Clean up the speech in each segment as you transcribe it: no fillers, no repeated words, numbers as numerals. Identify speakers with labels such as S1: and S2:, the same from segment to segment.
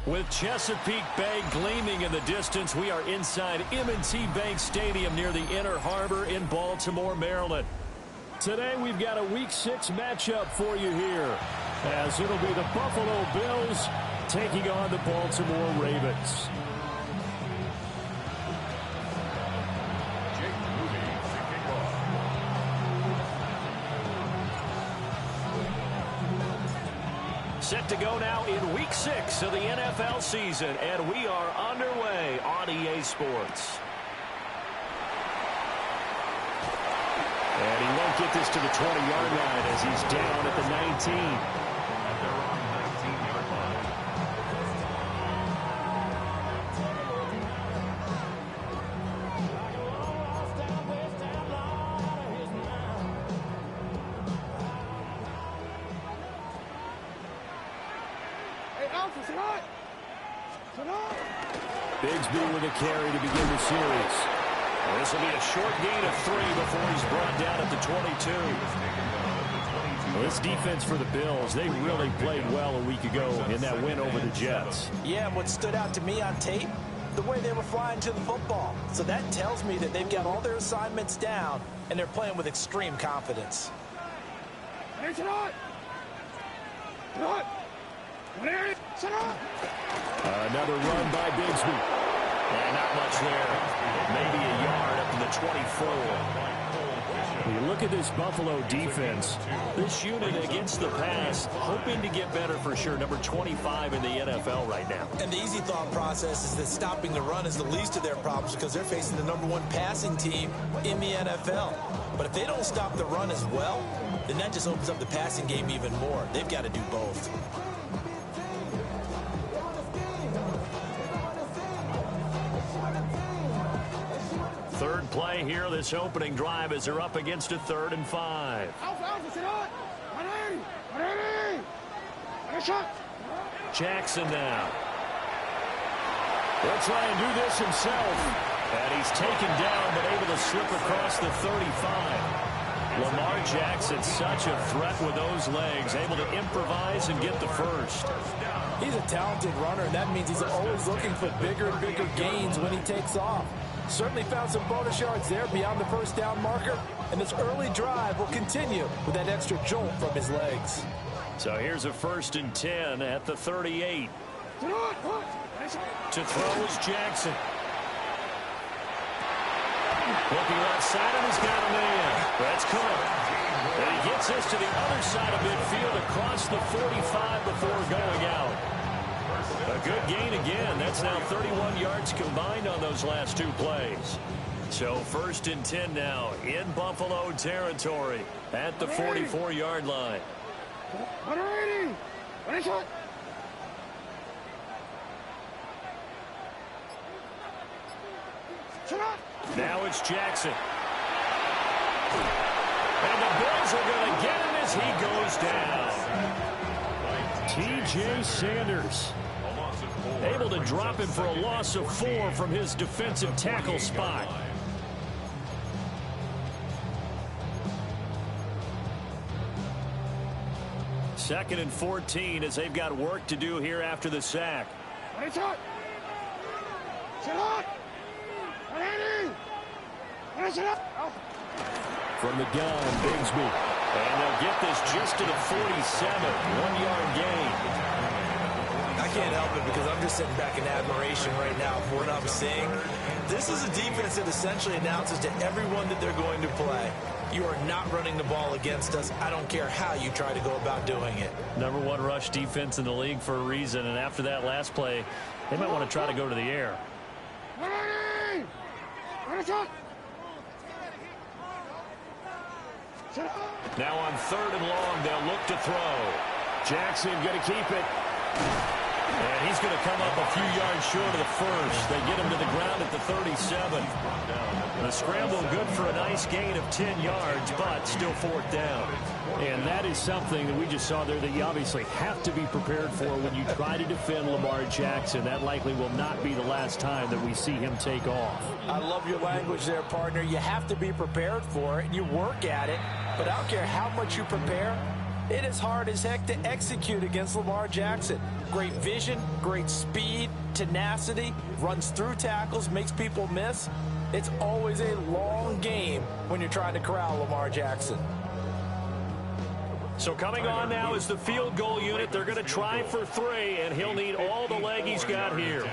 S1: With Chesapeake Bay gleaming in the distance, we are inside M&T Bank Stadium near the Inner Harbor in Baltimore, Maryland. Today we've got a Week 6 matchup for you here, as it'll be the Buffalo Bills taking on the Baltimore Ravens. Set to go now in Week 6 of the NFL season, and we are underway on EA Sports. And he won't get this to the 20-yard line as he's down at the 19. Bigsby with a carry to begin the series. This will be a short gain of 3 before he's brought down at the 22. Well, this defense for the Bills, they really played well a week ago in that win over the Jets.
S2: Yeah, and what stood out to me on tape, the way they were flying to the football. So that tells me that they've got all their assignments down, and they're playing with extreme confidence.
S1: Another run by Bigsby. And not much there. Maybe a yard up to the 24. When you look at this Buffalo defense, this unit against the pass, hoping to get better for sure. Number 25 in the NFL right now.
S2: And the easy thought process is that stopping the run is the least of their problems because they're facing the #1 passing team in the NFL. But if they don't stop the run as well, then that just opens up the passing game even more. They've got to do both.
S1: Third play here, this opening drive, as they're up against a 3rd and 5. Jackson now. He'll try and do this himself. And he's taken down, but able to slip across the 35. Lamar Jackson, such a threat with those legs, able to improvise and get the first.
S2: He's a talented runner, and that means he's always looking for bigger and bigger gains when he takes off. Certainly found some bonus yards there beyond the first down marker, and this early drive will continue with that extra jolt from his legs.
S1: So here's a 1st and 10 at the 38. To throw is Jackson. Looking right side, and he's got a man. That's Cook. And he gets this to the other side of midfield across the 45 before going out. A good gain again. That's now 31 yards combined on those last 2 plays. So 1st and 10 now in Buffalo territory at the 44-yard line. Now it's Jackson. And the Bills are going to get him as he goes down. T.J. Sanders able to drop him for a loss of 4 from his defensive tackle spot. Second and 14 as they've got work to do here after the sack. From the gun, Bigsby. And they'll get this just to the 47. 1-yard gain.
S2: I can't help it because I'm just sitting back in admiration right now for what I'm seeing. This is a defense that essentially announces to everyone that they're going to play, you are not running the ball against us. I don't care how you try to go about doing it.
S1: #1 rush defense in the league for a reason, and after that last play, they might want to try to go to the air. Now on 3rd and long, they'll look to throw. Jackson going to keep it. And he's going to come up a few yards short of the first. They get him to the ground at the 37. The scramble good for a nice gain of 10 yards, but still 4th down. And that is something that we just saw there that you obviously have to be prepared for when you try to defend Lamar Jackson. That likely will not be the last time that we see him take off.
S2: I love your language there, partner. You have to be prepared for it, and you work at it. But I don't care how much you prepare, It is hard as heck to execute against Lamar Jackson. Great vision, great speed, tenacity, runs through tackles, makes people miss. It's always a long game when you're trying to corral Lamar Jackson.
S1: So coming on now is the field goal unit. They're going to try for 3, and he'll need all the leg he's got here.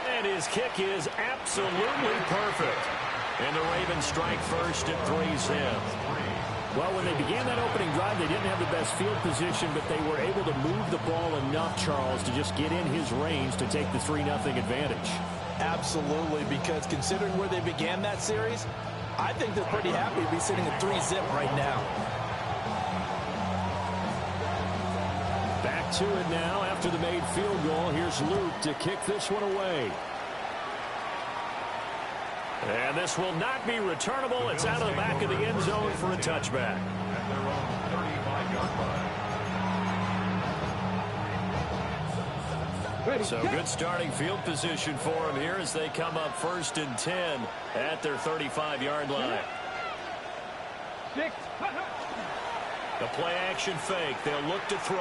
S1: And his kick is absolutely perfect. And the Ravens strike first at 3-zip.
S3: Well, when they began that opening drive, they didn't have the best field position, but they were able to move the ball enough, Charles, to just get in his range to take the 3-0 advantage.
S2: Absolutely, because considering where they began that series, I think they're pretty happy to be sitting at 3-zip right now.
S3: Back to it now after the made field goal. Here's Luke to kick this one away.
S1: And this will not be returnable. It's out of the back of the end zone for a touchback. So good starting field position for them here as they come up 1st and 10 at their 35-yard line. The play action fake. They'll look to throw.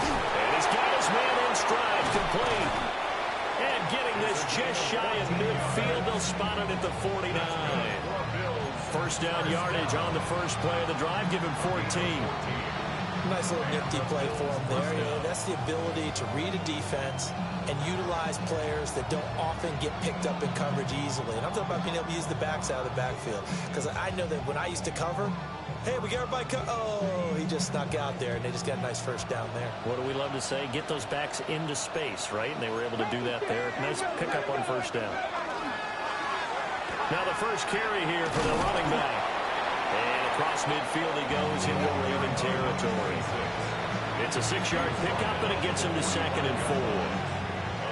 S1: And he's got his man in stride, complete. And getting this just shy of midfield, they'll spot it at the 49. First down yardage on the first play of the drive, give him 14.
S2: Nice little nifty play for him there. You know, that's the ability to read a defense and utilize players that don't often get picked up in coverage easily. And I'm talking about being able to use the backs out of the backfield. Because I know that when I used to cover, hey, we got everybody oh, he just snuck out there, and they just got a nice first down there.
S1: What do we love to say? Get those backs into space, right? And they were able to do that there. Nice pickup on first down. Now the first carry here for the running back. And across midfield he goes into Raven territory. It's a 6-yard pickup, and it gets him to 2nd and 4.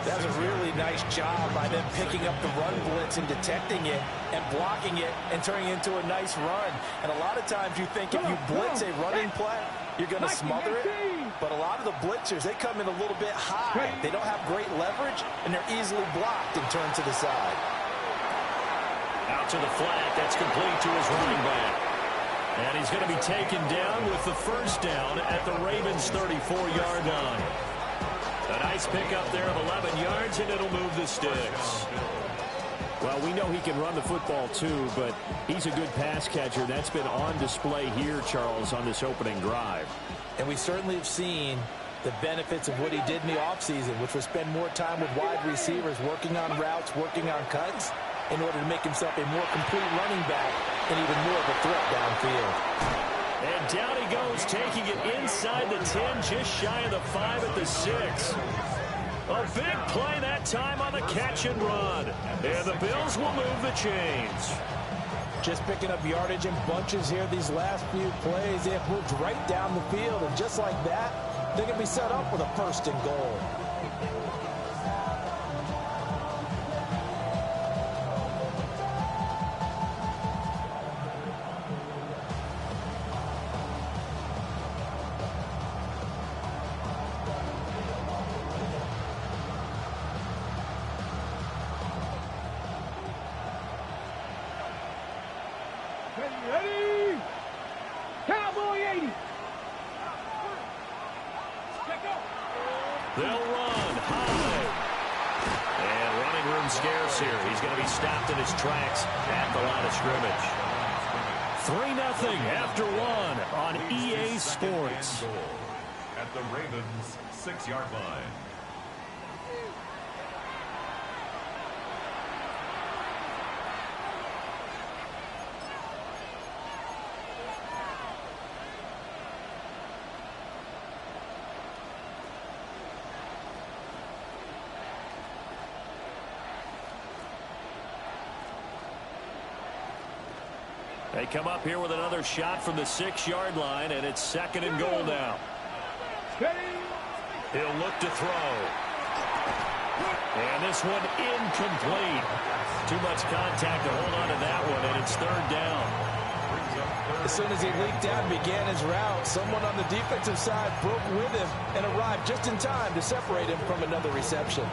S2: That's a really nice job by them picking up the run blitz and detecting it and blocking it and turning it into a nice run. And a lot of times you think if you blitz a running play, you're going to smother it. But a lot of the blitzers, they come in a little bit high. They don't have great leverage, and they're easily blocked and turned to the side.
S1: Out to the flat. That's complete to his running back. And he's going to be taken down with the first down at the Ravens' 34-yard line. A nice pickup there of 11 yards, and it'll move the sticks.
S3: Well, we know he can run the football too, but he's a good pass catcher. That's been on display here, Charles, on this opening drive.
S2: And we certainly have seen the benefits of what he did in the offseason, which was spend more time with wide receivers, working on routes, working on cuts, in order to make himself a more complete running back and even more of a threat downfield.
S1: And down he goes, taking it inside the 10, just shy of the 5 at the 6. A big play that time on the catch and run. And the Bills will move the chains.
S2: Just picking up yardage in bunches here these last few plays. They have moved right down the field, and just like that, they're going to be set up with a 1st and goal.
S4: Ready? Cowboy 80.
S1: They'll run high. And running room scarce here. He's going to be stopped in his tracks at the line of scrimmage. 3-0 after 1 on EA Sports.
S5: At the Ravens' 6-yard line.
S1: They come up here with another shot from the 6-yard line, and it's 2nd and goal now. He'll look to throw. And this one incomplete. Too much contact to hold on to that one, and it's 3rd down.
S2: As soon as he leaked out and began his route, someone on the defensive side broke with him and arrived just in time to separate him from another reception.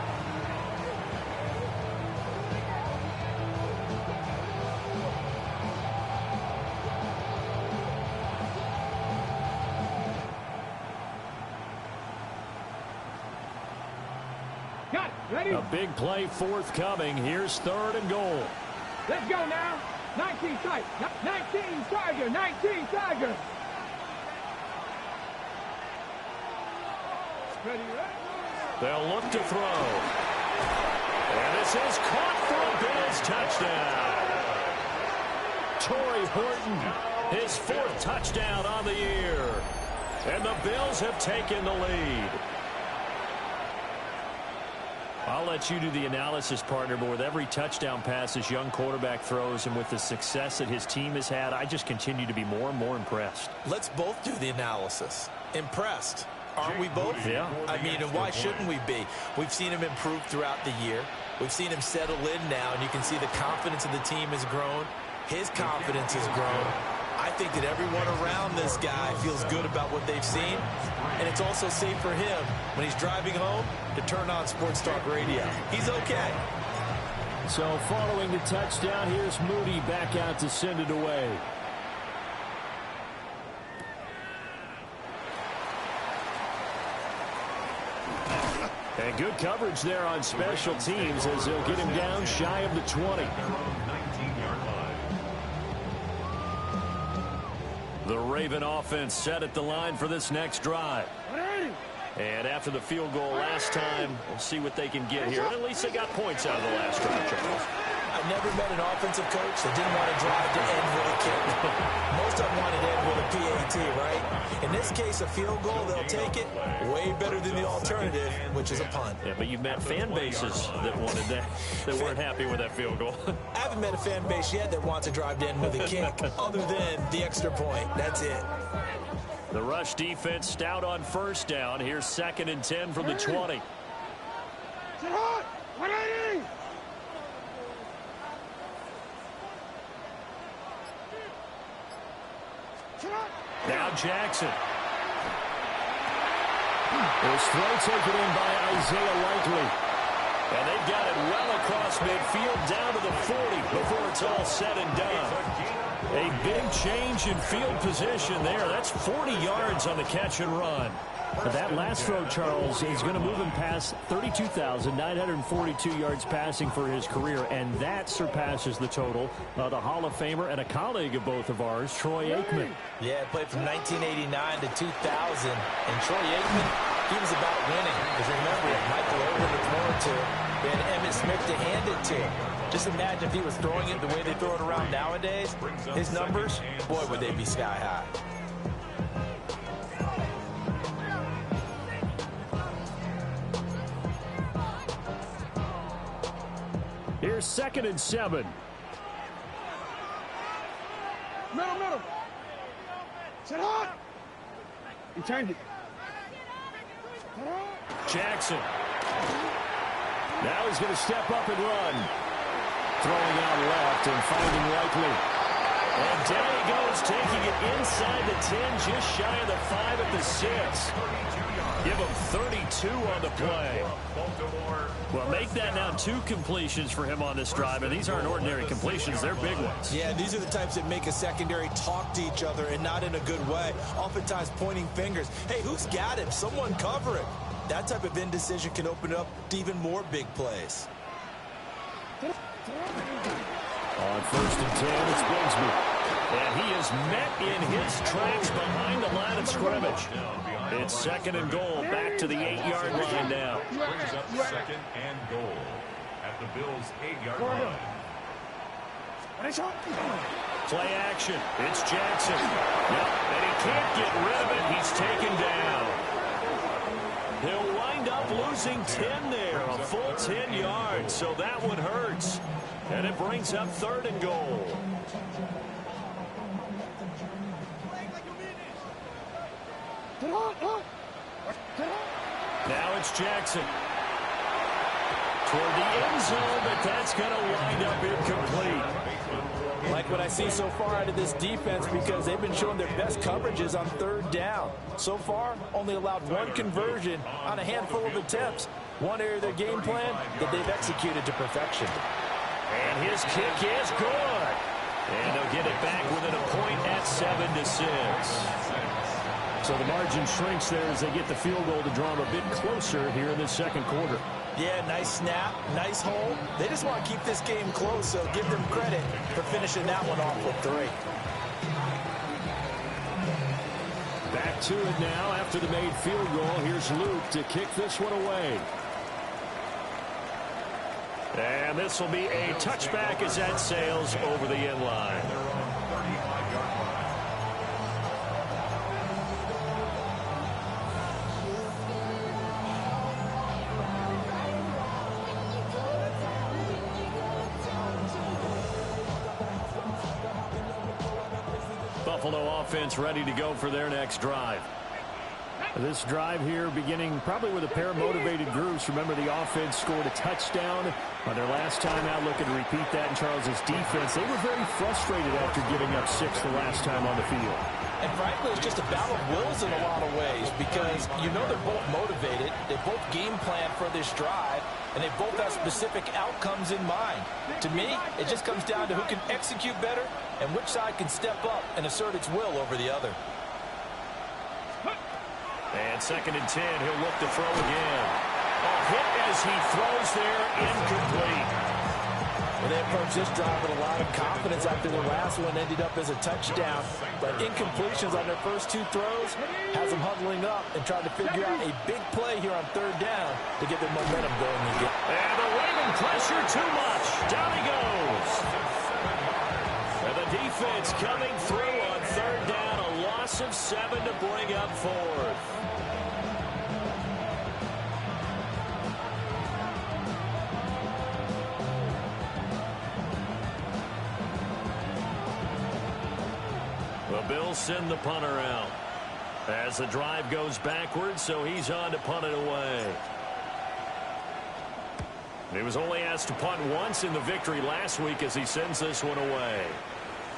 S4: Ready?
S3: A big play forthcoming. Here's 3rd and goal.
S4: Let's go now. 19 tight. 19 Tiger. 19 Tiger. Ready, ready.
S3: They'll look to throw. And this is caught for a Bills touchdown. Torrey Horton, his 4th touchdown on the year. And the Bills have taken the lead. I'll let you do the analysis, partner, but with every touchdown pass this young quarterback throws and with the success that his team has had, I just continue to be more and more impressed.
S2: Let's both do the analysis. Impressed. Aren't we both?
S3: Yeah.
S2: I mean, and why shouldn't we be? We've seen him improve throughout the year. We've seen him settle in now, and you can see the confidence of the team has grown. His confidence has grown. I think that everyone around this guy feels good about what they've seen, and it's also safe for him when he's driving home to turn on Sports Talk Radio. He's okay.
S3: So following the touchdown, here's Moody back out to send it away. And good coverage there on special teams as they'll get him down shy of the 20. The Raven offense set at the line for this next drive. And after the field goal last time, we'll see what they can get here. At least they got points out of the last drive, Charles.
S2: I never met an offensive coach that didn't want to drive to end with a kick. Most of them wanted to end with a PAT, right? In this case, a field goal, they'll take it. Way better than the alternative, which is a punt.
S3: Yeah, but you've met fan bases that wanted that, that weren't happy with that field goal.
S2: I haven't met a fan base yet that wants to drive to end with a kick, other than the extra point. That's it.
S3: The rush defense stout on 1st down. Here's 2nd and 10 from the 20.
S4: Sit hot. 180.
S3: Now Jackson. His throw taken in by Isaiah Likely. And they've got it well across midfield down to the 40 before it's all said and done. A big change in field position there. That's 40 yards on the catch and run. But that last throw, Charles, is going to move him past 32,942 yards passing for his career, and that surpasses the total of the Hall of Famer and a colleague of both of ours, Troy Aikman.
S2: Yeah, played from 1989 to 2000, and Troy Aikman, he was about winning. Because remember, Michael Irvin to throw it to, and Emmitt Smith to hand it to. Just imagine if he was throwing it the way they throw it around nowadays, his numbers, boy, would they be sky high.
S3: Here's 2nd and 7.
S4: Middle. Sit hot. He turned it.
S3: Jackson. Now he's going to step up and run. Throwing out left and finding Likely. And down he goes, taking it inside the 10, just shy of the 5 at the 6. Give him 32 on the play. Well, make that now 2 completions for him on this drive, and these aren't ordinary completions. They're big ones.
S2: Yeah, these are the types that make a secondary talk to each other and not in a good way. Oftentimes pointing fingers. Hey, who's got him? Someone cover it. That type of indecision can open up to even more big plays.
S3: On 1st and 10, it's Bigsby. And he is met in his tracks behind the line of scrimmage. It's 2nd and goal, back to the 8-yard line now.
S5: Brings up 2nd and goal at the Bills' 8-yard line.
S3: Play action. It's Jackson. Yep, and he can't get rid of it. He's taken down. He'll wind up losing 10 there, a full 10 yards, so that one hurts. And it brings up 3rd and goal. Now it's Jackson. Toward the end zone, but that's going to wind up incomplete.
S2: Like what I see so far out of this defense, because they've been showing their best coverages on 3rd down. So far, only allowed 1 conversion on a handful of attempts. One area of their game plan that they've executed to perfection.
S3: And his kick is good. And they'll get it back within a point at 7-6. So the margin shrinks there as they get the field goal to draw them a bit closer here in the 2nd quarter.
S2: Yeah, nice snap, nice hole. They just want to keep this game close, so give them credit for finishing that one off with 3.
S3: Back to it now after the made field goal. Here's Luke to kick this one away.
S1: And this will be a touchback as that sails over the end line. Buffalo offense ready to go for their next drive.
S3: This drive here beginning probably with a pair of motivated groups. Remember, the offense scored a touchdown on their last time out. Looking to repeat that in Charles's defense. They were very frustrated after giving up 6 the last time on the field.
S2: And frankly, it's just a battle of wills in a lot of ways because you know they're both motivated. They both game plan for this drive, and they both have specific outcomes in mind. To me, it just comes down to who can execute better and which side can step up and assert its will over the other.
S1: And 2nd and 10, he'll look to throw again. A hit as he throws there, incomplete.
S2: Well, they approached this drive with a lot of confidence after the last one ended up as a touchdown. But incompletions on their first 2 throws has them huddling up and trying to figure out a big play here on 3rd down to get their momentum going again.
S1: And the Raven pressure too much. Down he goes. And the defense coming through on 3rd down. A loss of 7 to bring up 4th. The Bills send the punter out as the drive goes backwards, so he's on to punt it away. He was only asked to punt once in the victory last week as he sends this one away.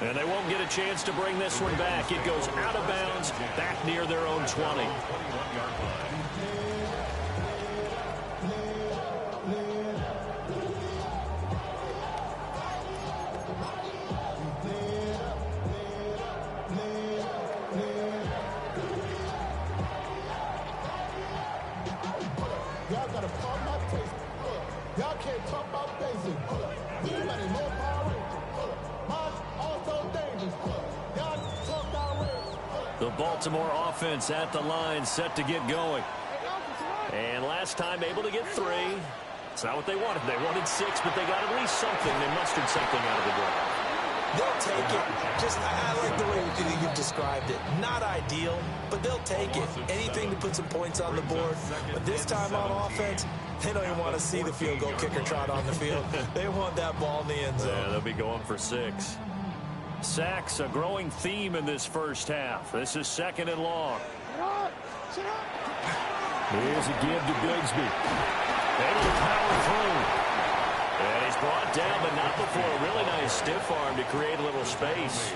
S1: And they won't get a chance to bring this one back. It goes out of bounds back near their own 20. The Baltimore offense at the line, set to get going. And last time able to get 3. It's not what they wanted. They wanted 6, but they got at least something. They mustered something out of the drive.
S2: They'll take it. I like the way you've described it. Not ideal, but they'll take it. Anything to put some points on the board. But this time on offense, they don't even want to see the field goal kicker trot on the field. They want that ball in the end zone.
S1: Yeah, they'll be going for 6. Sacks, a growing theme in this first half. This is 2nd and long.
S3: Here's a give to Bigsby.
S1: Able to power through. And he's brought down, but not before a really nice stiff arm to create a little space.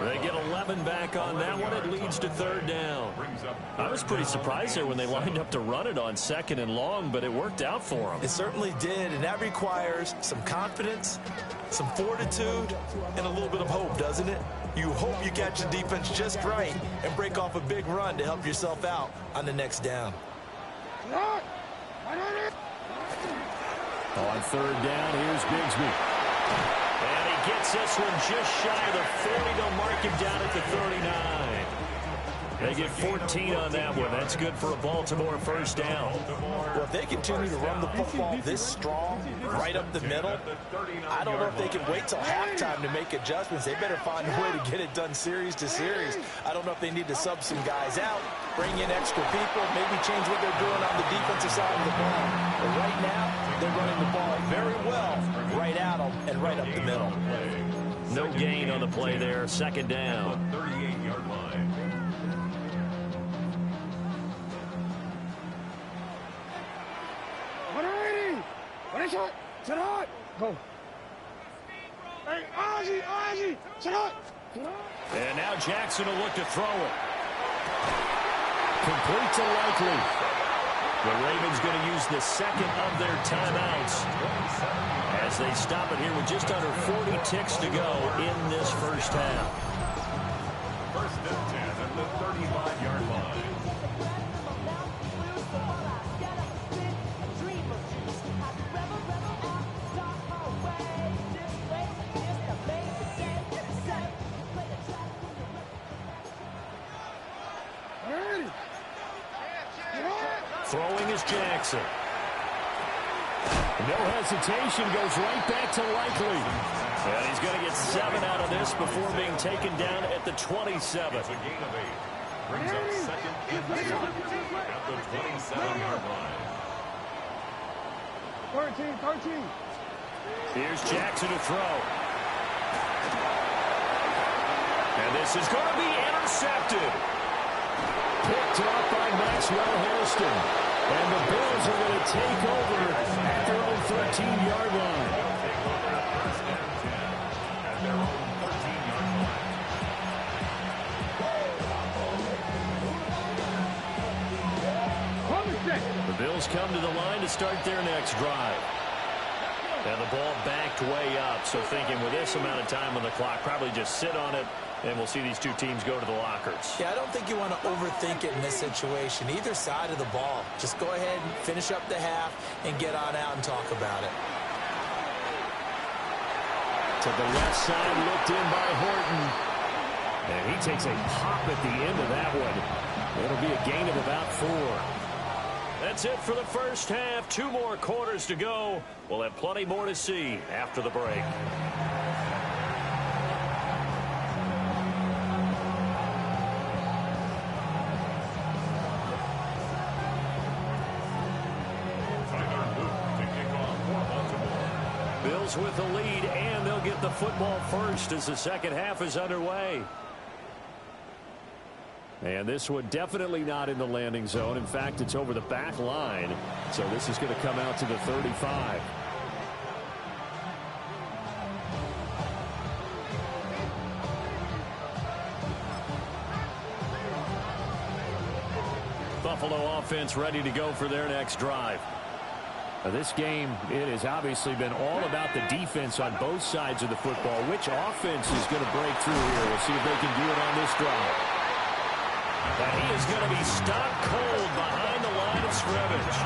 S1: They get 11 back on that one. It leads to 3rd down. I was pretty surprised there when they lined up to run it on 2nd and long, but it worked out for them.
S2: It certainly did, and that requires some confidence, some fortitude, and a little bit of hope, doesn't it? You hope you catch the defense just right and break off a big run to help yourself out on the next down.
S3: On 3rd down, here's Bigsby.
S1: And he gets this one just shy of the 40. They'll mark him down at the 39. They get 14 on that one. That's good for a Baltimore 1st down.
S2: Well, if they continue to run the football this strong, right up the middle, I don't know if they can wait till halftime to make adjustments. They better find a way to get it done series to series. I don't know if they need to sub some guys out, bring in extra people, maybe change what they're doing on the defensive side of the ball. But right now, they're running the ball very well right at them and right up the middle.
S1: No gain on the play there. 2nd down.
S5: 38-yard line.
S4: Go. Hey, Ozzie, sit up.
S1: And now Jackson will look to throw it.
S3: Complete to Likely.
S1: The Ravens going to use the 2nd of their timeouts as they stop it here with just under 40 ticks to go in this first half.
S5: 1st and 10 at the 35-yard line.
S3: Throwing is Jackson. No hesitation, goes right back to Likely. And he's going to get 7 out of this before being taken down at the 27.
S5: It's a gain of 8. Brings up second and 2 at the 27-yard line.
S4: 13.
S3: Here's Jackson to throw. And this is going to be intercepted. Picked up by Maxwell Hairston. And the Bills are going to take over at their own 13-yard line.
S5: Take over first and 10 at their own 13-yard line.
S3: The Bills come to the line to start their next drive. And the ball backed way up, so thinking with this amount of time on the clock, probably just sit on it, and we'll see these two teams go to the lockers.
S2: Yeah, I don't think you want to overthink it in this situation. Either side of the ball. Just go ahead and finish up the half and get on out and talk about it.
S3: To the left side, looked in by Horton. And he takes a pop at the end of that one. It'll be a gain of about 4. That's it for the first half. 2 more quarters to go. We'll have plenty more to see after the break. Bills with the lead, and they'll get the football first as the second half is underway. And this one definitely not in the landing zone. In fact, it's over the back line. So this is going to come out to the 35. Buffalo offense ready to go for their next drive. Now this game, it has obviously been all about the defense on both sides of the football. Which offense is going to break through here? We'll see if they can do it on this drive. And he is going to be stopped cold behind the line of scrimmage.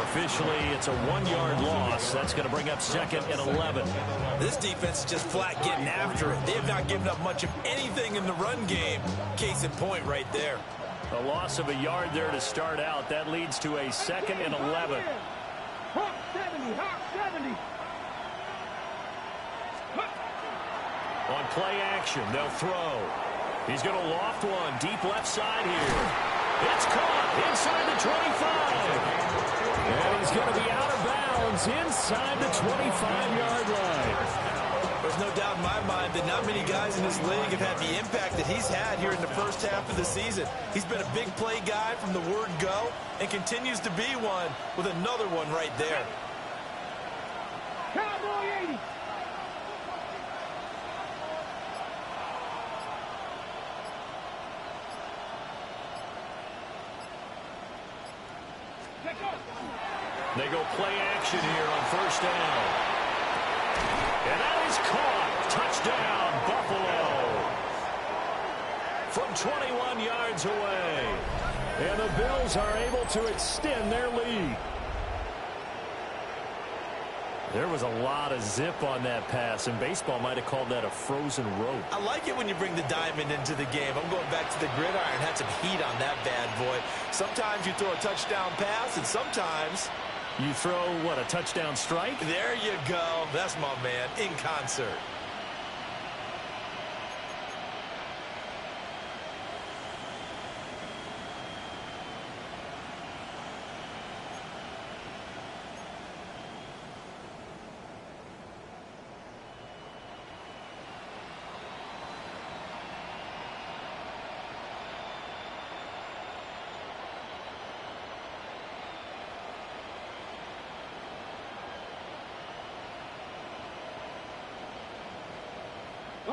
S3: Officially, it's a 1-yard loss. That's going to bring up second and 11.
S2: This defense is just flat getting after it. They have not given up much of anything in the run game. Case in point right there.
S3: A loss of a yard there to start out. That leads to a second and 11.
S4: Hawk 70.
S3: On play action, they'll throw. He's going to loft one deep left side here. It's caught inside the 25. And he's going to be out of bounds inside the 25-yard line.
S2: There's no doubt in my mind that not many guys in this league have had the impact that he's had here in the first half of the season. He's been a big play guy from the word go and continues to be one with another one right there.
S4: Cowboy 80.
S3: They go play action here on first down. And that is caught. Touchdown, Buffalo. From 21 yards away. And the Bills are able to extend their lead. There was a lot of zip on that pass, and baseball might have called that a frozen rope.
S2: I like it when you bring the diamond into the game. I'm going back to the gridiron. Had some heat on that bad boy. Sometimes you throw a touchdown pass, and sometimes
S3: you throw, what, a touchdown strike?
S2: There you go. That's my man, in concert.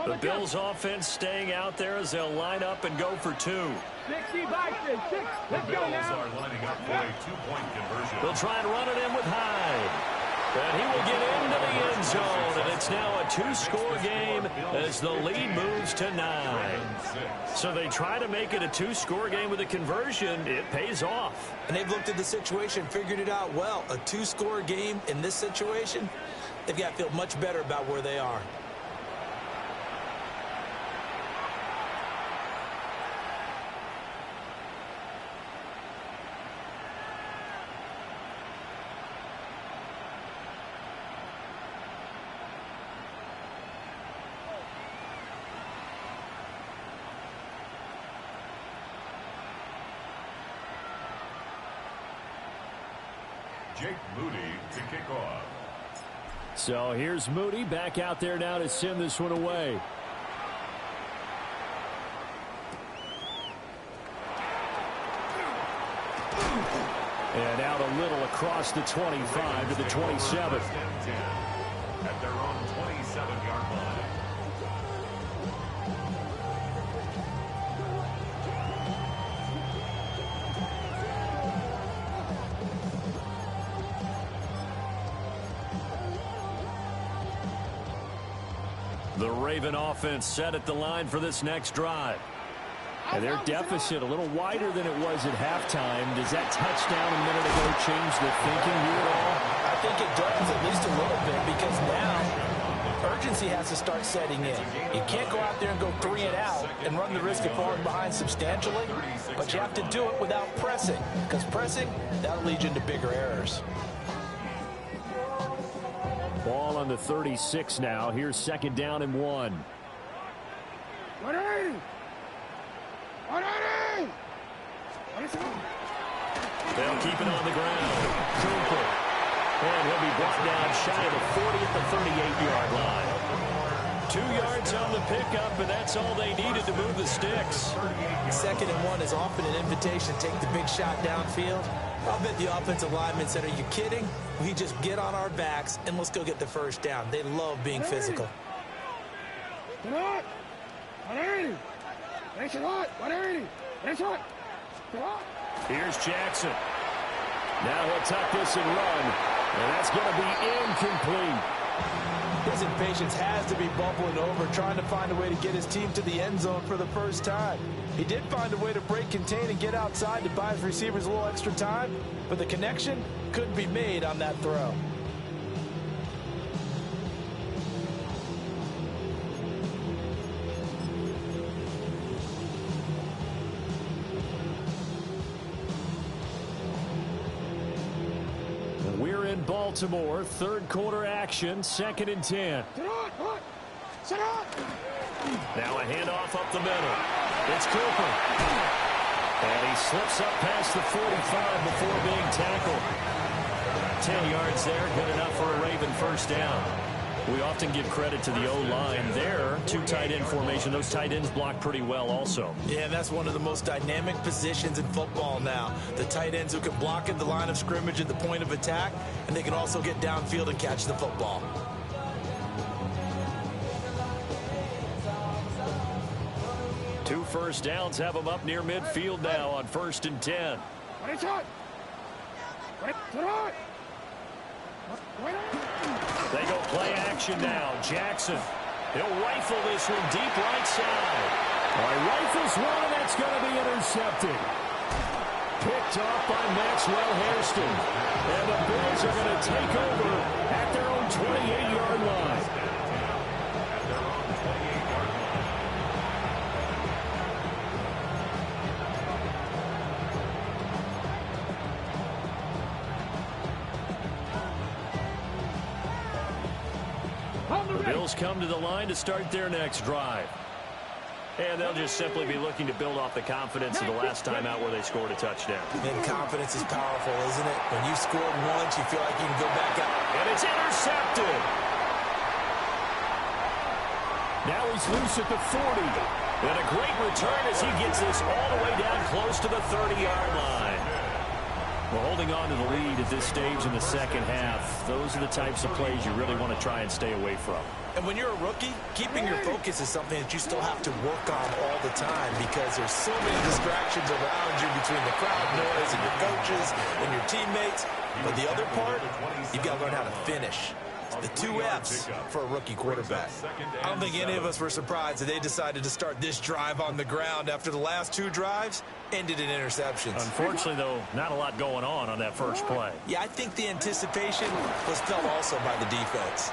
S3: The Bills offense staying out there as they'll line up and go for 2.
S4: 60 Bison, 6. Let's
S5: The
S4: go
S5: Bills
S4: now.
S5: are lining up for a 2-point conversion.
S3: They'll try and run it in with Hyde. And he will get into the end zone, and it's now a 2-score game as the lead moves to 9. So they try to make it a 2-score game with a conversion. It pays off.
S2: And they've looked at the situation, figured it out well. A 2-score game in this situation, they've got to feel much better about where they are.
S5: Jake Moody to kick off.
S3: So here's Moody back out there now to send this one away. And out a little across the 25 to the 27.
S5: At their own 27-yard line.
S3: The Raven offense set at the line for this next drive. And their deficit a little wider than it was at halftime. Does that touchdown a minute ago change the thinking here at all?
S2: I think it does, at least a little bit, because now urgency has to start setting in. You can't go out there and go 3 and out and run the risk of falling behind substantially, but you have to do it without pressing, because pressing, that'll lead you into bigger errors.
S3: Ball on the 36 now. Here's 2nd down and 1.
S4: 180! 180!
S3: They'll keep it on the ground. Cooper. And he'll be brought down shy of the 40 at the 38-yard line. 2 yards on the pickup, and that's all they needed to move the sticks.
S2: 2nd and 1 is often an invitation to take the big shot downfield. I'll bet the offensive lineman said, are you kidding? We just get on our backs and let's go get the first down. They love being physical.
S4: 180! 180!
S3: Here's Jackson. Now he'll tuck this and run. And that's going to be incomplete.
S2: His impatience has to be bubbling over, trying to find a way to get his team to the end zone for the first time. He did find a way to break, contain, and get outside to buy his receivers a little extra time, but the connection couldn't be made on that throw.
S3: We're in Baltimore. 3rd quarter action. 2nd and 10. Now a handoff up the middle. It's Cooper. And he slips up past the 45 before being tackled. 10 yards there. Good enough for a Raven first down. We often give credit to the O-line there. 2 tight end formation. Those tight ends block pretty well also.
S2: Yeah, and that's one of the most dynamic positions in football now. The tight ends who can block at the line of scrimmage at the point of attack, and they can also get downfield and catch the football.
S3: Two first downs have them up near midfield now on 1st and 10. They go play action now. Jackson. He'll rifle this one deep right side. Rifles one, and that's going to be intercepted. Picked off by Maxwell Hairston. And the Bills are going to take over at their own 28-yard line. The Bills come to the line to start their next drive. And they'll just simply be looking to build off the confidence of the last time out where they scored a touchdown.
S2: And confidence is powerful, isn't it? When you scored once, you feel like you can go back out.
S3: And it's intercepted. Now he's loose at the 40. And a great return as he gets this all the way down close to the 30-yard line. Well, holding on to the lead at this stage in the second half, those are the types of plays you really want to try and stay away from.
S2: And when you're a rookie, keeping your focus is something that you still have to work on all the time because there's so many distractions around you between the crowd noise and your coaches and your teammates. But the other part, you've got to learn how to finish. The 2 F's for a rookie quarterback. I don't think any of us were surprised that they decided to start this drive on the ground after the last 2 drives ended in interceptions.
S3: Unfortunately, though, not a lot going on that first play.
S2: Yeah, I think the anticipation was felt also by the defense.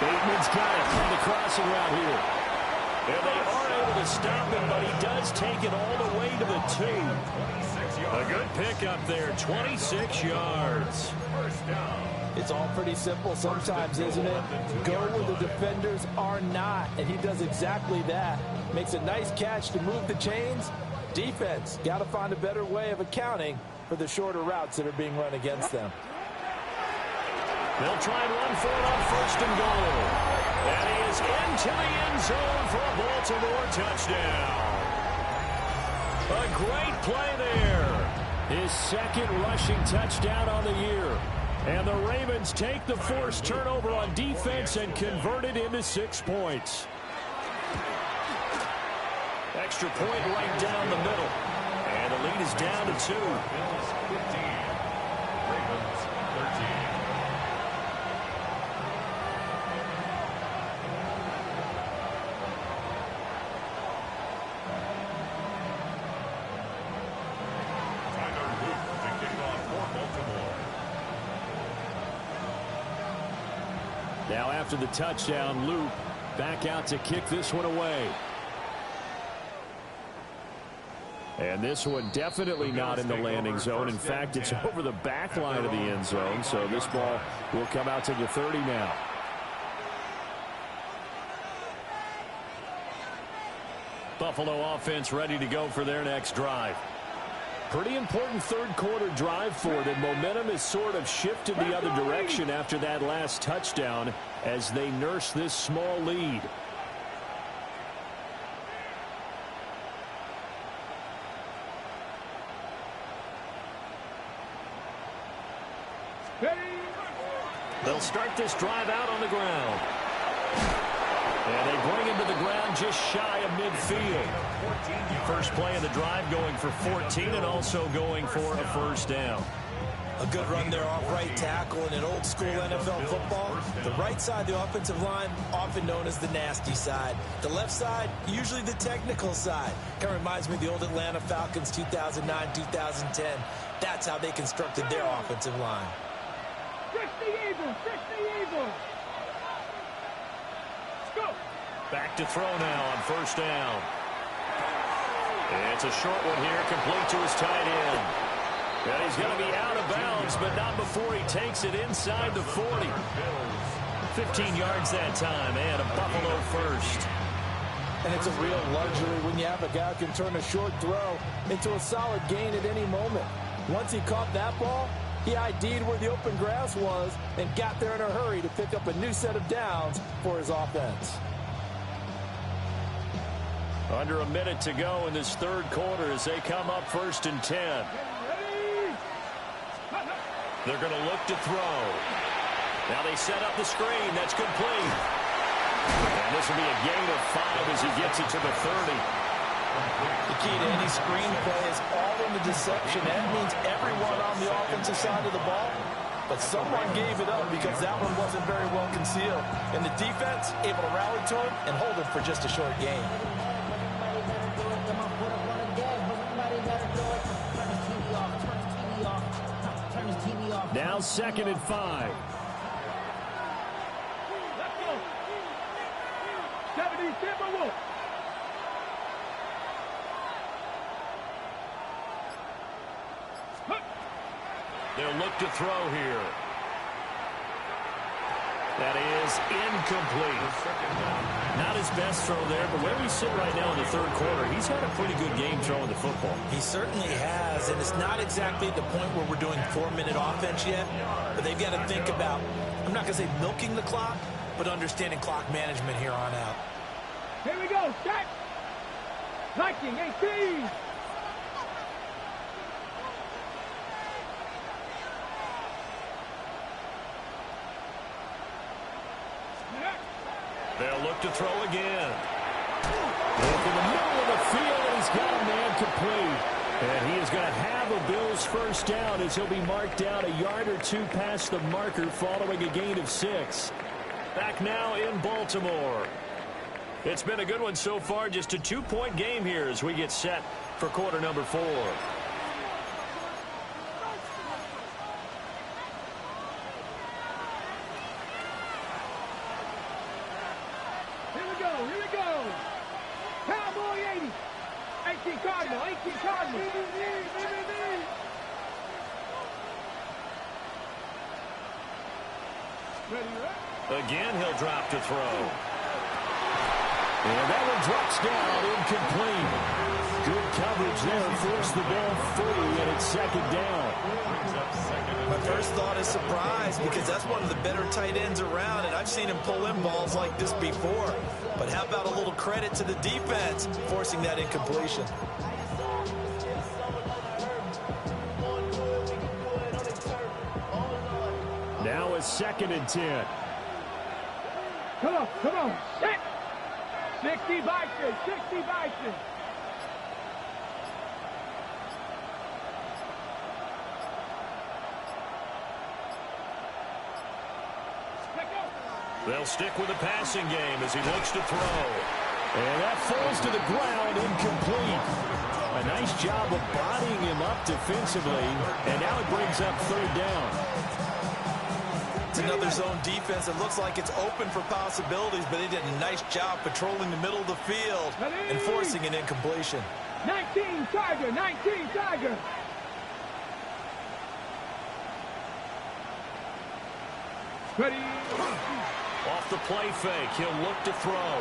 S3: Bateman's got it from the crossing route here. And they are able to stop him, but he does take it all the way to the 2. A good pickup there, 26 yards.
S2: It's all pretty simple sometimes, isn't it? Go where the defenders are not, and he does exactly that. Makes a nice catch to move the chains. Defense got to find a better way of accounting for the shorter routes that are being run against them.
S3: They'll try and run for it on 1st and goal. And he is into the end zone for a Baltimore touchdown. A great play there. His 2nd rushing touchdown on the year. And the Ravens take the forced turnover on defense and convert it into 6 points. Extra point right down the middle. And the lead is down to 2.
S5: Bills 15. Ravens 13. Tyler Luke to kick off for Baltimore.
S3: Now after the touchdown, Luke back out to kick this one away. And this one definitely not in the landing zone. In fact, it's over the back line of the end zone. So this ball will come out to the 30 now. Buffalo offense ready to go for their next drive. Pretty important 3rd quarter drive for them. Momentum has sort of shifted the other direction after that last touchdown as they nurse this small lead. They'll start this drive out on the ground. And they bring him to the ground just shy of midfield. First play of the drive going for 14 and also going for a 1st down.
S2: A good run there off right tackle in an old school NFL football. The right side of the offensive line, often known as the nasty side. The left side, usually the technical side. Kind of reminds me of the old Atlanta Falcons 2009, 2010. That's how they constructed their offensive line.
S4: Fix the Eagles! Fix the Eagles! Let's go!
S3: Back to throw now on 1st down. It's a short one here, complete to his tight end. And he's going to be out of bounds, but not before he takes it inside the 40. 15 yards that time, and a Buffalo first.
S2: And it's a real luxury when you have a guy who can turn a short throw into a solid gain at any moment. Once he caught that ball, he ID'd where the open grass was and got there in a hurry to pick up a new set of downs for his offense.
S3: Under a minute to go in this 3rd quarter as they come up 1st and 10. They're going to look to throw. Now they set up the screen. That's complete. And this will be a gain of 5 as he gets it to the 30.
S2: The key to any screen play is all in the deception. That means everyone on the offensive side of the ball. But someone gave it up because that one wasn't very well concealed. And the defense able to rally to him and hold him for just a short gain.
S3: Now 2nd and 5.
S4: Let's go! 70 Timberwolves!
S3: They'll look to throw here. That is incomplete. Not his best throw there, but where we sit right now in the 3rd quarter, he's had a pretty good game throwing the football.
S2: He certainly has, and it's not exactly at the point where we're doing 4-minute offense yet, but they've got to think about, I'm not going to say milking the clock, but understanding clock management here on out.
S4: Here we go, set! 19, 18!
S3: They'll look to throw again. Look in the middle of the field, and he's got a man complete. And he is going to have a Bills 1st down as he'll be marked down a yard or 2 past the marker following a gain of 6. Back now in Baltimore. It's been a good one so far, just a 2-point game here as we get set for quarter number 4.
S4: Here we go. Cowboy 80. 18 Cardinal, 18 Cardinal.
S3: Again, he'll drop to throw. And that one drops down incomplete. Good coverage there. Force the ball free, and it's second down.
S2: My first thought is surprise, because that's one of the better tight ends around, and I've seen him pull in balls like this before. But how about a little credit to the defense forcing that incompletion?
S3: Now it's 2nd and 10.
S4: Come on. 60 Vikings, 60 Vikings.
S1: They'll stick with the passing game as he looks to throw.
S3: And that falls to the ground, incomplete. A nice job of bodying him up defensively, and now it brings up 3rd down.
S2: It's another zone defense. It looks like it's open for possibilities, but they did a nice job patrolling the middle of the field and forcing an incompletion.
S4: 19 Tiger, 19 Tiger. Ready.
S1: Off the play fake, he'll look to throw.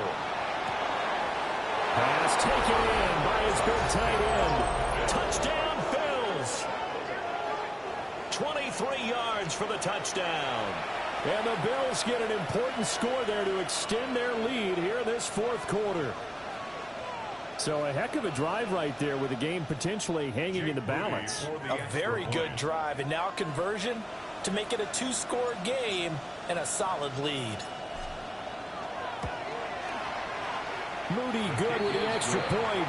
S3: Pass taken in by his big tight end.
S1: Touchdown, Bills. 23 yards for the touchdown.
S3: And the Bills get an important score there to extend their lead here in this 4th quarter. So a heck of a drive right there with the game potentially hanging in the balance.
S2: A very good drive, and now conversion to make it a 2-score game and a solid lead.
S3: Moody good with the extra point.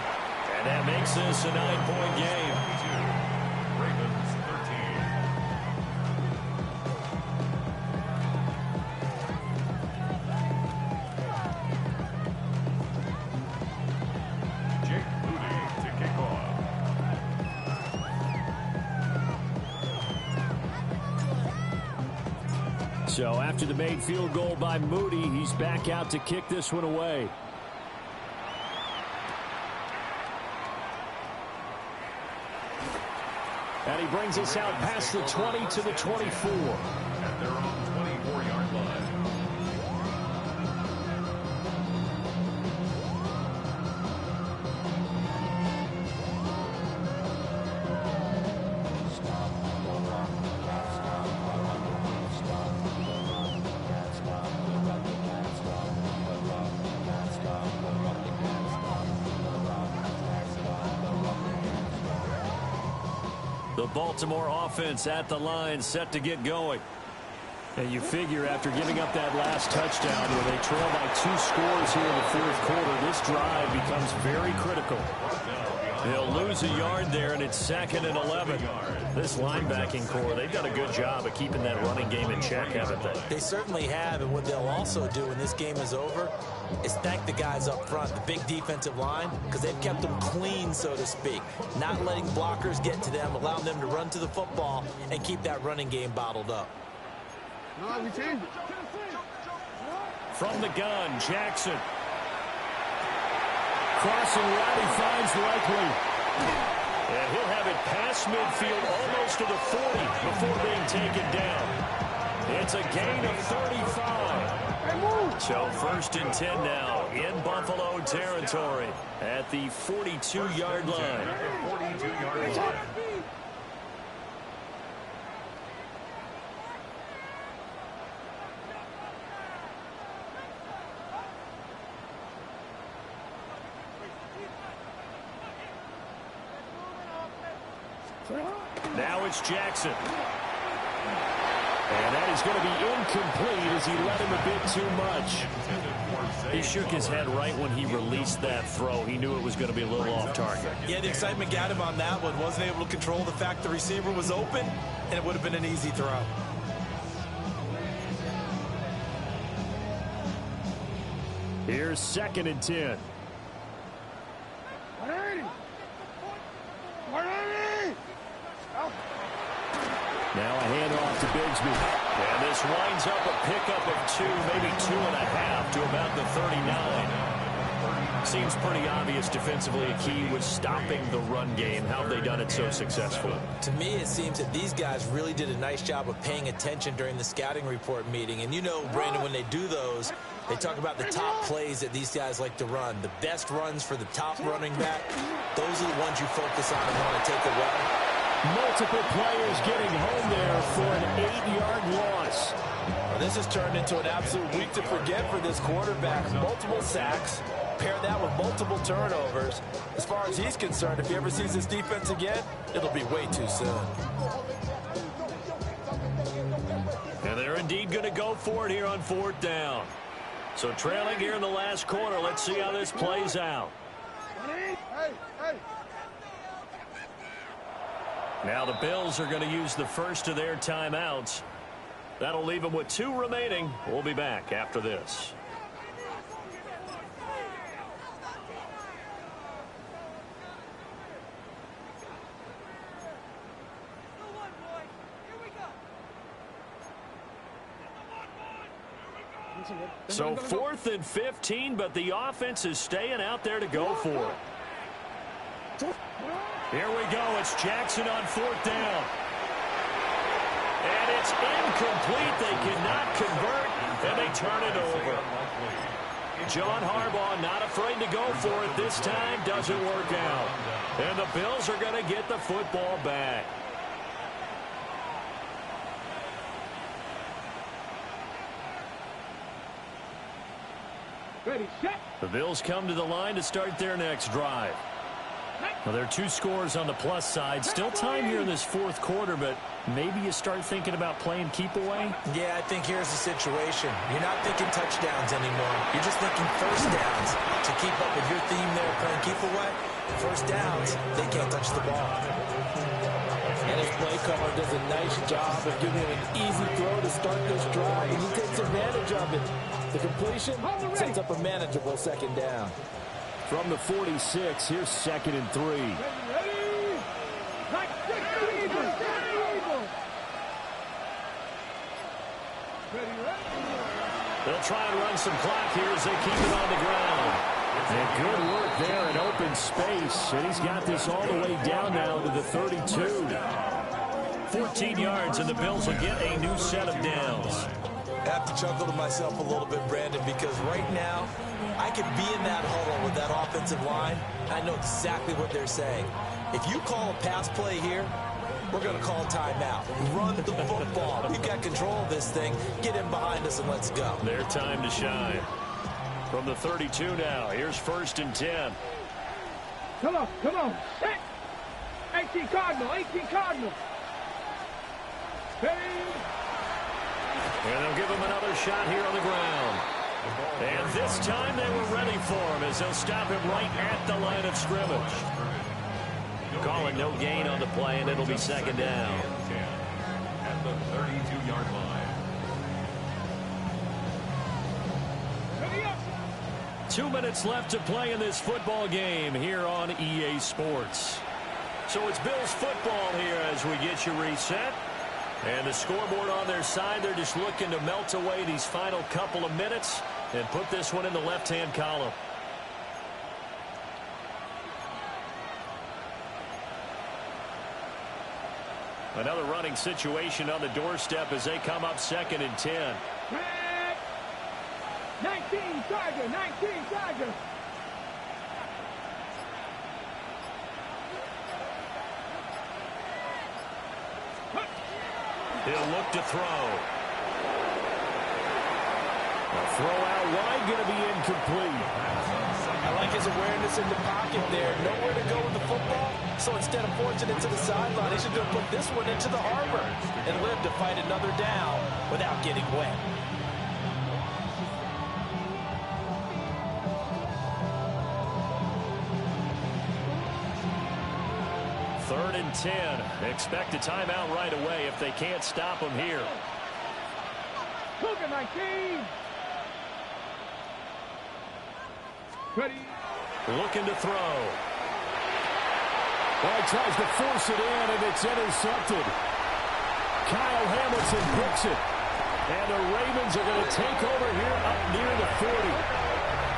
S1: And that makes this a 9-point game.
S5: Ravens 13. Jake Moody to kick off.
S3: So after the made field goal by Moody, he's back out to kick this one away. And he brings us out past the 20 to the 24.
S5: At their own 24-yard line.
S1: The Baltimore offense at the line, set to get going.
S3: And you figure after giving up that last touchdown where they trail by 2 scores here in the 4th quarter, this drive becomes very critical.
S1: They'll lose a yard there, and it's 2nd and 11. This linebacking core, they've done a good job of keeping that running game in check, haven't they?
S2: They certainly have, and what they'll also do when this game is over is thank the guys up front, the big defensive line, because they've kept them clean, so to speak, not letting blockers get to them, allowing them to run to the football and keep that running game bottled up.
S4: No, we changed it.
S1: From the gun, Jackson.
S3: Crossing right, he finds Likely.
S1: And he'll have it past midfield almost to the 40 before being taken down. It's a gain of 35. So 1st and 10 now in Buffalo territory at the 42-yard line.
S5: 42-yard line.
S1: Now it's Jackson.
S3: And that is going to be incomplete as he let him a bit too much.
S1: He shook his head right when he released that throw. He knew it was going to be a little off target.
S2: Yeah, the excitement got him on that one. Wasn't able to control the fact the receiver was open, and it would have been an easy throw.
S3: Here's 2nd and 10.
S4: 180. 180.
S3: Now a handoff to Bigsby.
S1: And this winds up a pickup of 2, maybe 2.5 to about the 39. Seems pretty obvious defensively a key was stopping the run game. How have they done it so successfully?
S2: To me, it seems that these guys really did a nice job of paying attention during the scouting report meeting. And you know, Brandon, when they do those, They talk about the top plays that these guys like to run. The best runs for the top running back, those are the ones you focus on and want to take away.
S3: Multiple players getting home there for an 8-yard loss.
S2: Well, this has turned into an absolute week to forget for this quarterback. Multiple sacks. Pair that with multiple turnovers. As far as he's concerned, if he ever sees this defense again, it'll be way too soon.
S1: And they're indeed going to go for it here on 4th down. So trailing here in the last quarter. Let's see how this plays out. Now the Bills are going to use the first of their timeouts. That'll leave them with 2 remaining. We'll be back after this. So 4th and 15, but the offense is staying out there to go for it. Here we go. It's Jackson on 4th down. And it's incomplete. They cannot convert, and they turn it over. John Harbaugh not afraid to go for it this time. Doesn't work out. And the Bills are going to get the football back.
S4: Ready, set.
S1: The Bills come to the line to start their next drive. Well, there are 2 scores on the plus side. Still time here in this 4th quarter, but maybe you start thinking about playing keep away?
S2: Yeah, I think here's the situation. You're not thinking touchdowns anymore. You're just thinking first downs. To keep up with your theme there, playing keep away, first downs, they can't touch the ball.
S6: And his play caller does a nice job of giving him an easy throw to start this drive, and he takes advantage of it. The completion sets up a manageable second down.
S3: From the 46, here's 2nd and 3.
S4: Ready. Like Eagles. Ready.
S1: They'll try and run some clock here as they keep it on the ground.
S3: And good work there in open space. And he's got this all the way down now to the 32.
S1: 14 yards, and the Bills will get a new set of downs.
S2: I have to chuckle to myself a little bit, Brandon, because right now I could be in that huddle with that offensive line. I know exactly what they're saying. If you call a pass play here, we're going to call timeout. Run the football. We've got control of this thing. Get in behind us and let's go.
S1: Their time to shine. From the 32 now, here's 1st and 10.
S4: Come on. Set. 18 Cardinal. Ready.
S1: And they'll give him another shot here on the ground. And this time they were ready for him as they'll stop him right at the line of scrimmage. Calling no gain on the play, and it'll be 2nd down.
S5: At the 32-yard line.
S4: Ready up.
S1: 2 minutes left to play in this football game here on EA Sports. So it's Bills football here as we get you reset. And the scoreboard on their side, they're just looking to melt away these final couple of minutes and put this one in the left-hand column. Another running situation on the doorstep as they come up 2nd and 10.
S4: 19 Charger.
S1: He'll look to throw.
S3: A throw out wide, going to be incomplete.
S6: I like his awareness in the pocket there. Nowhere to go with the football, so instead of forcing it to the sideline, he should just put this one into the harbor and live to fight another down without getting wet.
S1: Third and 10. Expect a timeout right away if they can't stop them here.
S4: Cougar 19. Ready.
S1: Looking to throw.
S3: Well, he tries to force it in, and it's intercepted. Kyle Hamilton picks it. And the Ravens are going to take over here up near the 40.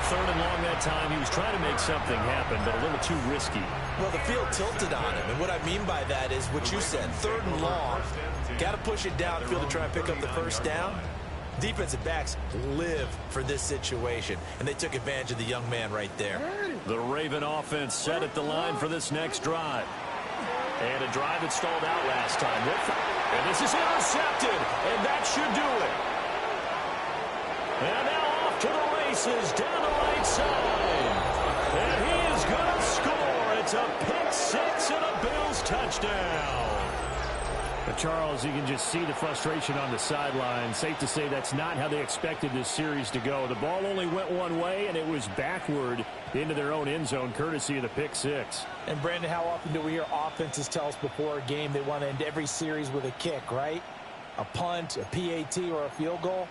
S1: Third and long that time. He was trying to make something happen, but a little too risky.
S2: Well, the field tilted on him, and what I mean by that is what you said, 3rd and long. Got to push it downfield to try and pick up the first down. Defensive backs live for this situation, and they took advantage of the young man right there.
S1: The Raven offense set at the line for this next drive. And a drive that stalled out last time. And this is intercepted, and that should do it. And now off to the races down the right side. And he is going to score. It's a pick six and a Bills touchdown.
S3: But Charles, you can just see the frustration on the sideline. Safe to say that's not how they expected this series to go. The ball only went one way, and it was backward into their own end zone, courtesy of the pick six.
S6: And, Brandon, how often do we hear offenses tell us before a game they want to end every series with a kick, right? A punt, a PAT, or a field goal.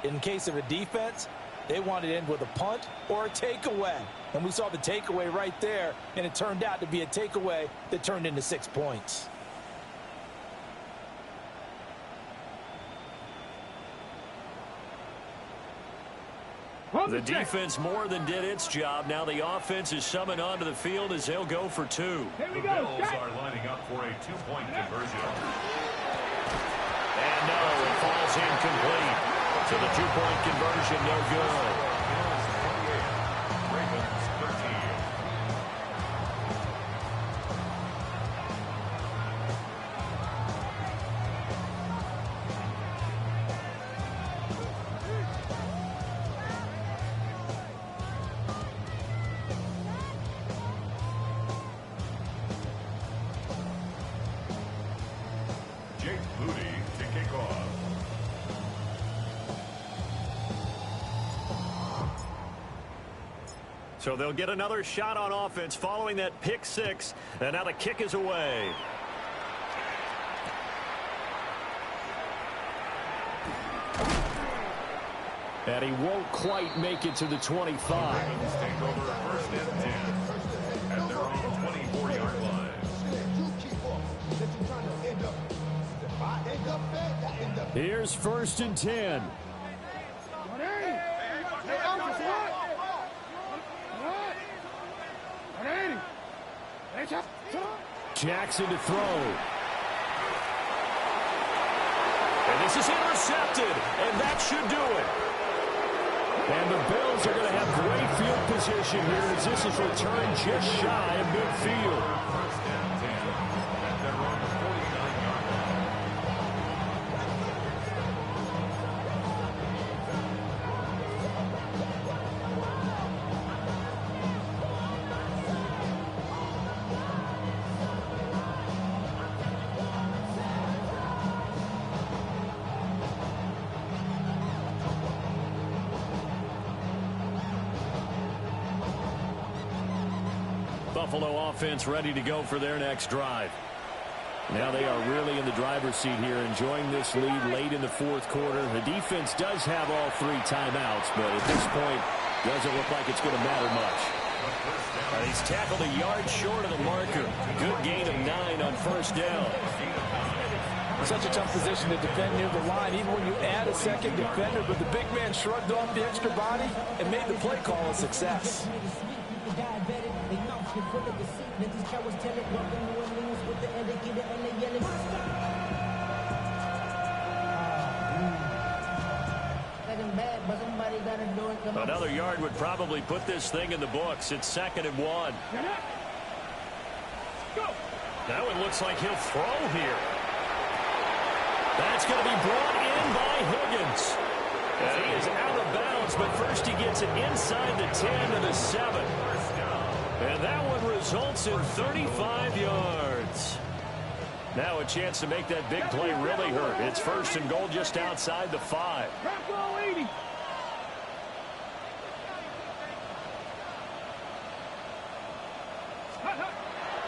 S6: In case of a defense, they want to end with a punt or a takeaway. And we saw the takeaway right there, and it turned out to be a takeaway that turned into 6 points.
S1: The defense more than did its job. Now the offense is summoned onto the field as they'll go for two.
S5: The Bills are lining up for a two-point conversion.
S1: And no, it falls incomplete. So the two-point conversion no good.
S5: Bills 28, Ravens 13. Jake Moody to kick off.
S1: So they'll get another shot on offense following that pick six. And now the kick is away. And he won't quite make it to the 25.
S5: Ravens take over first and 10 at their own 24-yard line.
S3: Here's first and 10. Jackson to throw.
S1: And this is intercepted, and that should do it.
S3: And the Bills are going to have great field position here as this is returned just shy of midfield.
S5: First and 10 at their own 49-yard line.
S1: Buffalo offense ready to go for their next drive. Now they are really in the driver's seat here, enjoying this lead late in the fourth quarter. The defense does have all three timeouts, but at this point, doesn't look like it's going to matter much. He's tackled a yard short of the marker. Good gain of 9 on first down.
S6: Such a tough position to defend near the line, even when you add a second defender, but the big man shrugged off the extra body and made the play call a success.
S1: Another yard would probably put this thing in the books. It's 2nd and 1. Now it looks like he'll throw here. That's going to be brought in by Higgins. And he is out of bounds, but first he gets it inside the 10 to the 7. And that one results in 35 yards. Now a chance to make that big play really hurt. It's 1st and goal just outside the 5.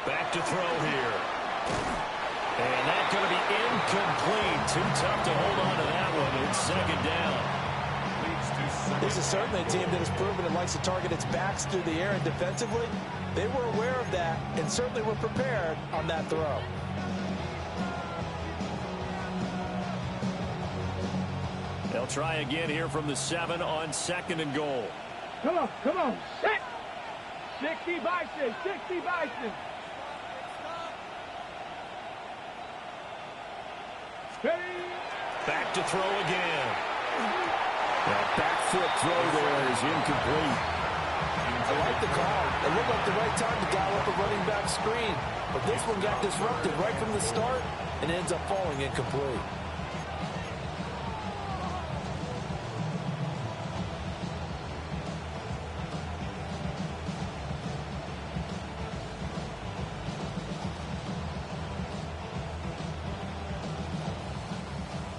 S1: Back to throw here. And that's going to be incomplete. Too tough to hold on to that one. It's 2nd down.
S6: This is certainly a team that has proven it likes to target its backs through the air, and defensively, they were aware of that and certainly were prepared on that throw.
S1: They'll try again here from the 7 on 2nd and goal.
S4: Come on, set. 60 Bison, 60 Bison.
S1: Back to throw again.
S3: That back foot throw there is incomplete.
S6: I like the call. It looked like the right time to dial up a running back screen. But this one got disrupted right from the start and ends up falling incomplete.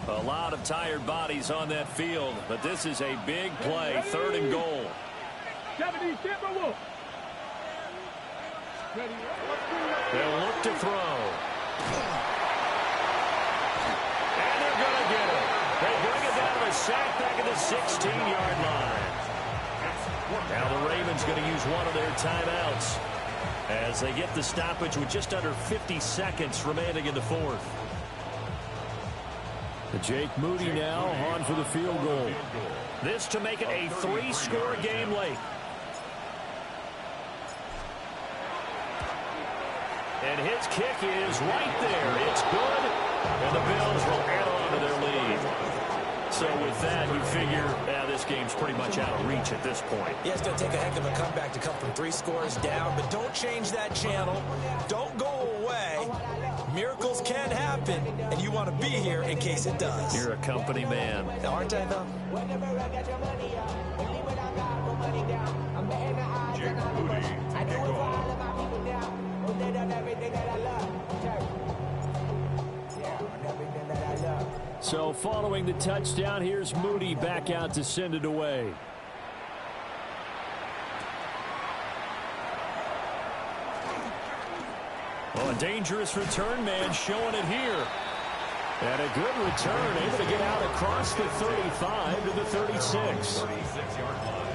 S1: A lot of tired bodies on that field, but this is a big play, 3rd and goal.
S4: 70 Timberwolves.
S1: They'll look to throw. And they're going to get it. They bring it down to a sack back at the 16-yard line. Now the Ravens going to use one of their timeouts as they get the stoppage with just under 50 seconds remaining in the 4th.
S3: Jake Moody now on for the field goal.
S1: This to make it a 3-score game late. And his kick is right there. It's good. And the Bills will add on to their lead. So with that, you figure this game's pretty much out of reach at this point.
S2: Yeah, it's going to take a heck of a comeback to come from 3 scores down. But don't change that channel. Don't go away. Miracles can happen, and you want to be here in case it does.
S1: You're a company man.
S2: Aren't I, though?
S5: Jake Moody to kick off.
S3: So following the touchdown, here's Moody back out to send it away.
S1: Oh, a dangerous return man showing it here.
S3: And a good return, able to get out across the 35 to the 36.
S5: 36-yard line.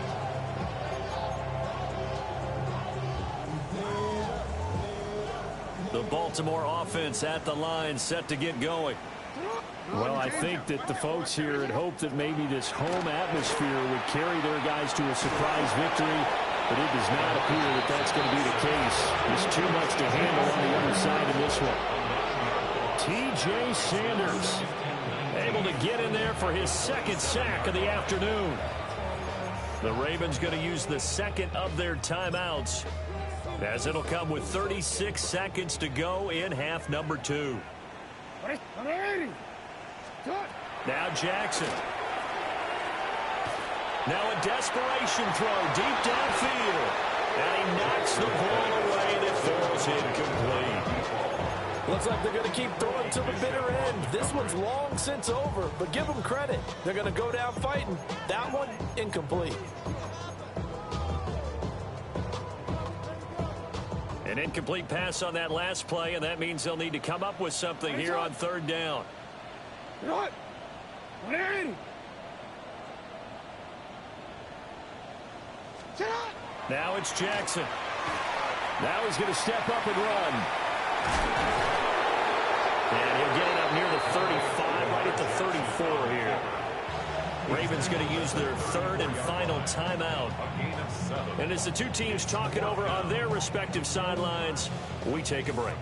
S1: The Baltimore offense at the line, set to get going.
S3: Well, I think that the folks here had hoped that maybe this home atmosphere would carry their guys to a surprise victory, but it does not appear that that's going to be the case. There's too much to handle on the other side in this one. T.J. Sanders
S1: Able to get in there for his 2nd sack of the afternoon. The Ravens going to use the 2nd of their timeouts, as it'll come with 36 seconds to go in half number 2. Now Jackson. Now a desperation throw deep downfield. And he knocks the ball away and it falls incomplete.
S6: Looks like they're going to keep throwing to the bitter end. This one's long since over, but give them credit. They're going to go down fighting. That one, incomplete.
S1: An incomplete pass on that last play, and that means they'll need to come up with something here on 3rd down. Now it's Jackson.
S3: Now he's going to step up and run.
S1: And he'll get it up near the 35, right at the 34 here. Ravens going to use their 3rd and final timeout.
S5: A gain of 7.
S1: And as the two teams talk it over on their respective sidelines, we take a break.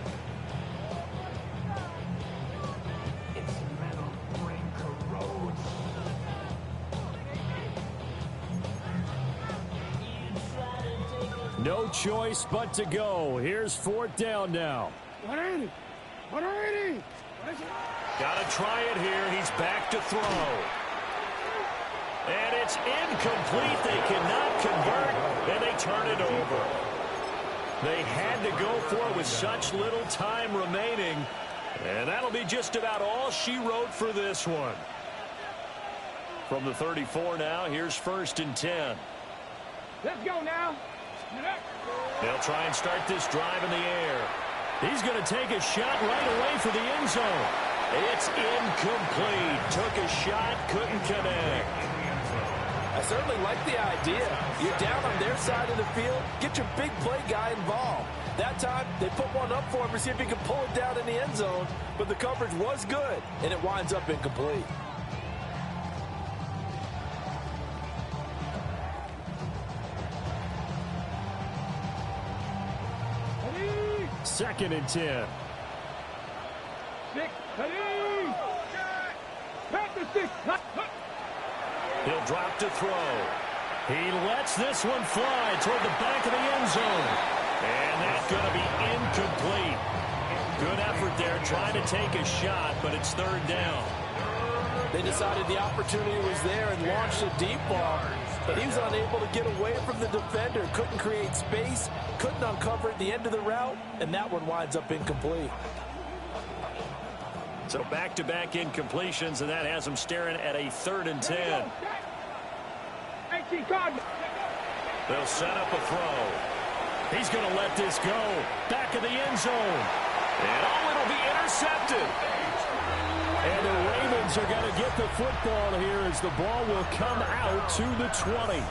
S3: No choice but to go. Here's 4th down now.
S1: Got to try it here. He's back to throw. And it's incomplete. They cannot convert, and they turn it over. They had to go for it with such little time remaining, and that'll be just about all she wrote for this one. From the 34 now, here's 1st and 10.
S4: Let's go now.
S1: They'll try and start this drive in the air. He's going to take a shot right away for the end zone. It's incomplete. Took a shot, couldn't connect.
S6: I certainly like the idea. You're down on their side of the field. Get your big play guy involved. That time, they put one up for him to see if he could pull it down in the end zone. But the coverage was good, and it winds up incomplete.
S3: 2nd and 10.
S4: 6, 6.
S1: He'll drop to throw. He lets this one fly toward the back of the end zone. And that's going to be incomplete. Good effort there, trying to take a shot, but it's third down.
S6: They decided the opportunity was there and launched a deep ball, but he was unable to get away from the defender. Couldn't create space, couldn't uncover at the end of the route, and that one winds up incomplete.
S1: So back-to-back incompletions, and that has him staring at a 3rd and 10. They'll set up a throw. He's going to let this go. Back of the end zone. And it'll be intercepted. And the Ravens are going to get the football here as the ball will come out to the 20.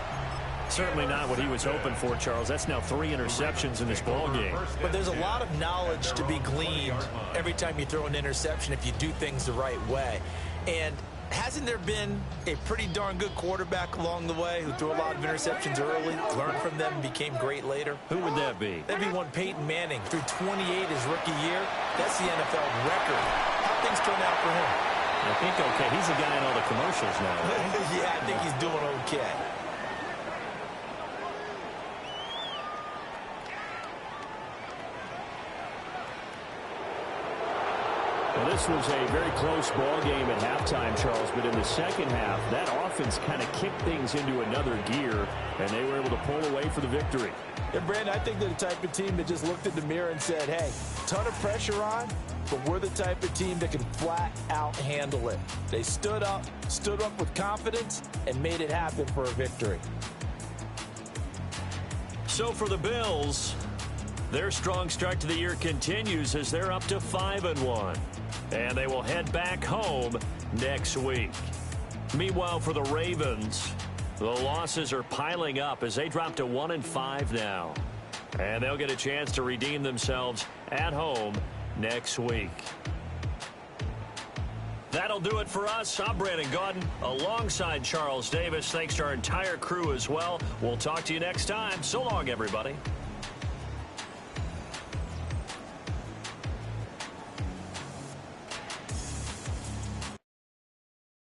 S1: Certainly not what he was hoping for, Charles. That's now 3 interceptions in this ball game.
S2: But there's a lot of knowledge to be gleaned every time you throw an interception if you do things the right way. And hasn't there been a pretty darn good quarterback along the way who threw a lot of interceptions early, learned from them, and became great later?
S1: Who would that be?
S2: That'd be one Peyton Manning. Threw 28 his rookie year. That's the NFL record. How things turn out for him?
S1: I think okay. He's the guy in all the commercials now. Right?
S2: Yeah, I think he's doing okay.
S3: Well, this was a very close ball game at halftime, Charles, but in the second half, that offense kind of kicked things into another gear, and they were able to pull away for the victory.
S6: And, Brandon, I think they're the type of team that just looked in the mirror and said, hey, ton of pressure on, but we're the type of team that can flat out handle it. They stood up with confidence, and made it happen for a victory.
S1: So for the Bills, their strong start to the year continues as they're up to 5-1. And they will head back home next week. Meanwhile, for the Ravens, the losses are piling up as they drop to 1-5 now. And they'll get a chance to redeem themselves at home next week. That'll do it for us. I'm Brandon Gaudin alongside Charles Davis. Thanks to our entire crew as well. We'll talk to you next time. So long, everybody.